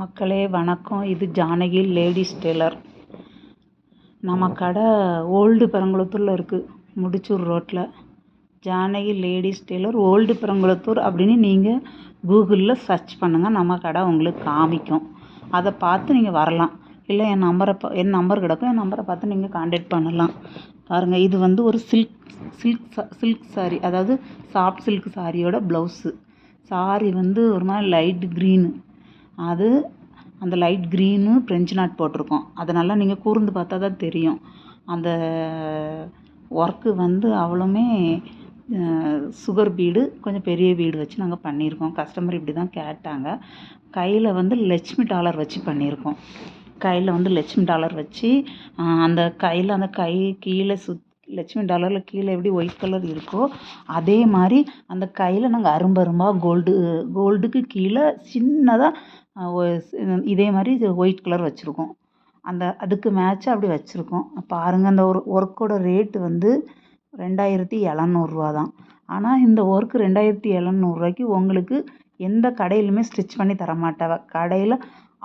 மக்களே வணக்கம். இது ஜானகி லேடிஸ் டெய்லர். நம்ம கடை ஓல்டு பெரங்குளத்தூரில் இருக்குது, முடிச்சூர் ரோட்டில். ஜானகி லேடிஸ் டெய்லர் ஓல்டு பெரங்குளத்தூர் அப்படின்னு நீங்கள் கூகுளில் சர்ச் பண்ணுங்கள், நம்ம கடை உங்களுக்கு காமிக்கும். அதை பார்த்து நீங்கள் வரலாம். இல்லை என் நம்பர் கிடக்கும், என் நம்பரை பார்த்து நீங்கள் கான்டாக்ட் பண்ணலாம். பாருங்கள், இது வந்து ஒரு சில்க் சாரி, அதாவது சாஃப்ட் சில்க் சாரியோட ப்ளவுஸு. சாரி வந்து ஒரு மாதிரி லைட் க்ரீனு, அது அந்த லைட் க்ரீனு ஃப்ரெஞ்சு நாட் போட்டிருக்கோம். அதனால் நீங்கள் கூர்ந்து பார்த்தா தான் தெரியும். அந்த ஒர்க்கு வந்து அவ்வளோமே சுகர் பீடு, கொஞ்சம் பெரிய பீடு வச்சு நாங்கள் பண்ணியிருக்கோம். கஸ்டமர் இப்படி தான் கேட்டாங்க. கையில் வந்து லட்சுமி டாலர் வச்சு பண்ணியிருக்கோம். கையில் வந்து லட்சுமி டாலர் வச்சு அந்த கையில் அந்த கை கீழே லட்சுமி டாலரில் கீழே எப்படி ஒயிட் கலர் இருக்கோ அதே மாதிரி அந்த கையில் நாங்கள் அரும்பரும்பாக கோல்டுக்கு கீழே சின்னதாக இதே மாதிரி ஒயிட் கலர் வச்சுருக்கோம். அதுக்கு மேட்சாக அப்படி வச்சுருக்கோம். பாருங்கள், அந்த ஒரு ஒர்க்கோட ரேட்டு வந்து 2700 தான். ஆனால் இந்த ஒர்க்கு 2700 உங்களுக்கு எந்த கடையிலுமே ஸ்டிச் பண்ணி தரமாட்டாவ. கடையில்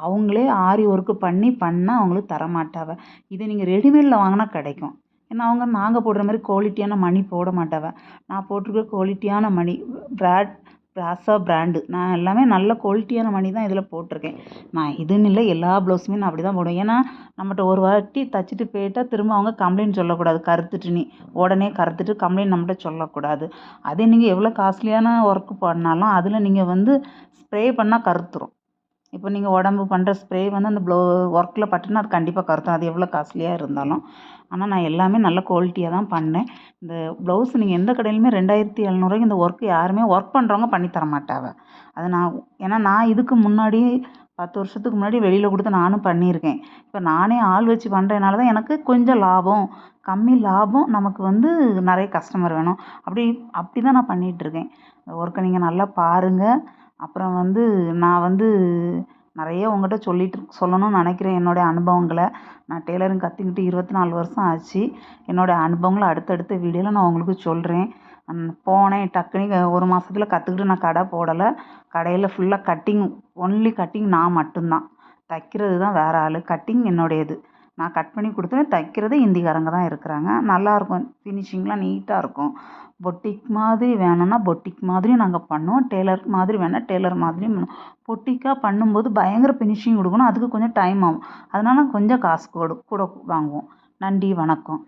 அவங்களே ஆரி ஒர்க்கு பண்ணால் அவங்களுக்கு தரமாட்டாவ. இதை நீங்கள் ரெடிமேடில் வாங்கினா கிடைக்கும். ஏன்னா நாங்கள் போடுற மாதிரி குவாலிட்டியான மணி போட மாட்டாவ. நான் போட்டிருக்க குவாலிட்டியான மணி பிராசா பிராண்டு. நான் எல்லாமே நல்ல குவாலிட்டியான மணி தான் இதில் போட்டிருக்கேன். நான் இதுன்னு இல்லை, எல்லா ப்ளவுஸுமே நான் அப்படி தான் போடுவேன். ஏன்னா நம்மகிட்ட ஒரு வாட்டி தச்சுட்டு போயிட்டால் திரும்ப அவங்க கம்ப்ளைண்ட் சொல்லக்கூடாது. கருத்துட்டு உடனே கருத்துட்டு கம்ப்ளைண்ட் நம்மகிட்ட சொல்லக்கூடாது. அதே நீங்கள் எவ்வளோ காஸ்ட்லியான ஒர்க்கு பண்ணாலும் அதில் நீங்கள் வந்து ஸ்ப்ரே பண்ணால் கருத்துரும். இப்போ நீங்கள் உடம்பு பண்ணுற ஸ்ப்ரே வந்து அந்த ஒர்க்கில் பட்டுன்னா அது கண்டிப்பாக கருத்தும், அது எவ்வளோ காஸ்ட்லியாக இருந்தாலும். ஆனால் நான் எல்லாமே நல்ல குவாலிட்டியாக தான் பண்ணேன். இந்த ப்ளவுஸ் நீங்கள் எந்த கடையிலுமே 2700 இந்த ஒர்க்கு யாருமே ஒர்க் பண்ணுறவங்க பண்ணி தர மாட்டாவ. அது ஏன்னா நான் இதுக்கு முன்னாடி 10 வருஷத்துக்கு முன்னாடி வெளியில் கொடுத்து நானும் பண்ணியிருக்கேன். இப்போ நானே ஆள் வச்சு பண்ணுறதுனால தான் எனக்கு கொஞ்சம் கம்மி லாபம், நமக்கு வந்து நிறைய கஸ்டமர் வேணும். அப்படி தான் நான் பண்ணிகிட்ருக்கேன். ஒர்க்கை நீங்கள் நல்லா பாருங்கள். அப்புறம் வந்து நான் வந்து நிறைய உங்கள்கிட்ட சொல்லணும்னு நினைக்கிறேன் என்னோடய அனுபவங்களை. நான் டெய்லரிங் கற்றுக்கிட்டு 24 வருஷம் ஆச்சு. என்னோடய அனுபவங்களை அடுத்தடுத்த வீடியோவில் நான் உங்களுக்கு சொல்கிறேன். போனேன் டக்குனு 1 மாதத்தில் கற்றுக்கிட்டு நான் கடை போடலை. கடையில் ஃபுல்லாக ஒன்லி கட்டிங் நான் மட்டும்தான். தைக்கிறது தான் வேறு ஆள். கட்டிங் என்னுடையது. நான் கட் பண்ணி கொடுத்துருவேன். தைக்கிறது ஹிந்திக்காரங்க தான் இருக்கிறாங்க. நல்லாயிருக்கும், ஃபினிஷிங்லாம் நீட்டாக இருக்கும். பொட்டிக் மாதிரி வேணும்னா பொட்டிக் மாதிரியும் நாங்கள் பண்ணுவோம். டெய்லர் மாதிரி வேணால் டெய்லர் மாதிரியும் பண்ணுவோம். பொட்டிக்காக பண்ணும்போது பயங்கர ஃபினிஷிங் கொடுக்கணும், அதுக்கு கொஞ்சம் டைம் ஆகும். அதனால கொஞ்சம் காசு கூட வாங்குவோம். நன்றி, வணக்கம்.